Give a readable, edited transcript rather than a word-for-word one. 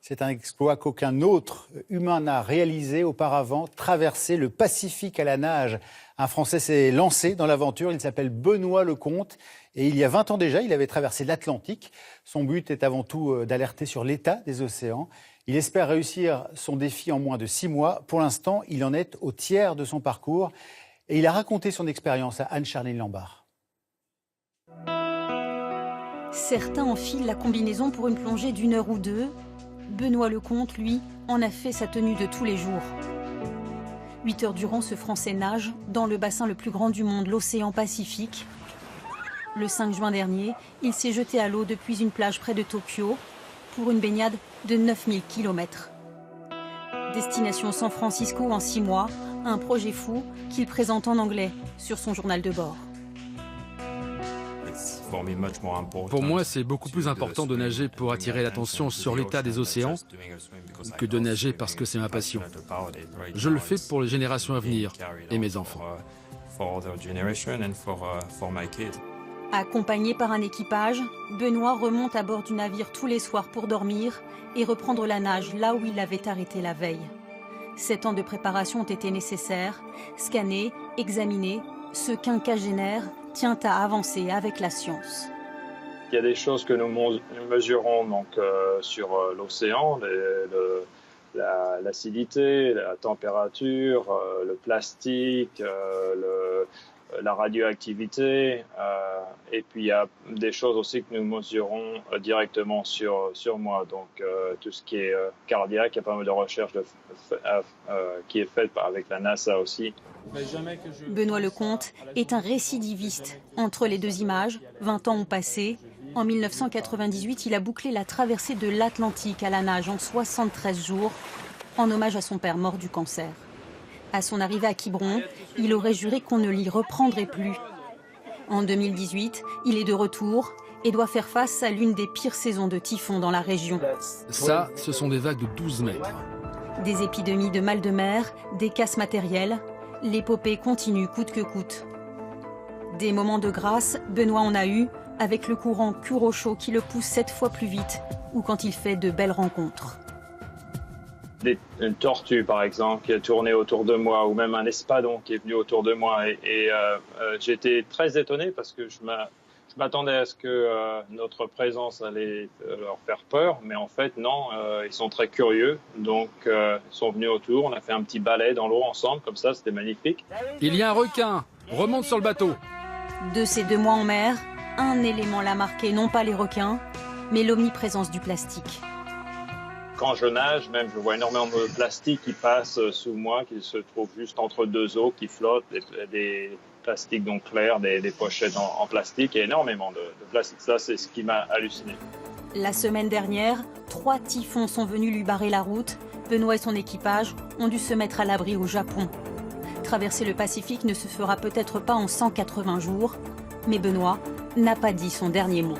C'est un exploit qu'aucun autre humain n'a réalisé auparavant, traverser le Pacifique à la nage. Un Français s'est lancé dans l'aventure, il s'appelle Benoît Lecomte et il y a 20 ans déjà, il avait traversé l'Atlantique. Son but est avant tout d'alerter sur l'état des océans. Il espère réussir son défi en moins de 6 mois. Pour l'instant, il en est au tiers de son parcours et il a raconté son expérience à Anne-Charline Lambard. Certains enfilent la combinaison pour une plongée d'1 heure ou 2. Benoît Lecomte, lui, en a fait sa tenue de tous les jours. 8 heures durant, ce Français nage dans le bassin le plus grand du monde, l'océan Pacifique. Le 5 juin dernier, il s'est jeté à l'eau depuis une plage près de Tokyo pour une baignade de 9000 km. Destination San Francisco en 6 mois, un projet fou qu'il présente en anglais sur son journal de bord. Pour moi, c'est beaucoup plus important de nager pour attirer l'attention sur l'état des océans que de nager parce que c'est ma passion. Je le fais pour les générations à venir et mes enfants. Accompagné par un équipage, Benoît remonte à bord du navire tous les soirs pour dormir et reprendre la nage là où il avait arrêté la veille. 7 ans de préparation ont été nécessaires. Scanner, examiner, ce quinquagénaire tient à avancer avec la science. Il y a des choses que nous mesurons donc, sur l'océan, l'acidité, la température, le plastique, la radioactivité. Et puis il y a des choses aussi que nous mesurons directement sur moi. Donc tout ce qui est cardiaque, il y a pas mal de recherches qui est faite avec la NASA aussi. Benoît Lecomte est un récidiviste. Entre les deux images, 20 ans ont passé. En 1998, il a bouclé la traversée de l'Atlantique à la nage en 73 jours, en hommage à son père mort du cancer. À son arrivée à Quiberon, il aurait juré qu'on ne l'y reprendrait plus. En 2018, il est de retour et doit faire face à l'une des pires saisons de typhon dans la région. Ça, ce sont des vagues de 12 mètres. Des épidémies de mal de mer, des casses matérielles, l'épopée continue coûte que coûte. Des moments de grâce, Benoît en a eu, avec le courant Kuroshō qui le pousse 7 fois plus vite, ou quand il fait de belles rencontres. Une tortue, par exemple, qui a tourné autour de moi, ou même un espadon qui est venu autour de moi. Et j'étais très étonné parce que je m'attendais à ce que notre présence allait leur faire peur, mais en fait, non, ils sont très curieux. Donc, ils sont venus autour, on a fait un petit balai dans l'eau ensemble, comme ça, c'était magnifique. Il y a un requin, remonte sur le bateau. De ces 2 mois en mer, un élément l'a marqué, non pas les requins, mais l'omniprésence du plastique. Quand je nage, même, je vois énormément de plastique qui passe sous moi, qui se trouve juste entre 2 eaux, qui flottent, des plastiques donc clairs, des pochettes en plastique, et énormément de plastique. Ça, c'est ce qui m'a halluciné. La semaine dernière, 3 typhons sont venus lui barrer la route. Benoît et son équipage ont dû se mettre à l'abri au Japon. Traverser le Pacifique ne se fera peut-être pas en 180 jours, mais Benoît n'a pas dit son dernier mot.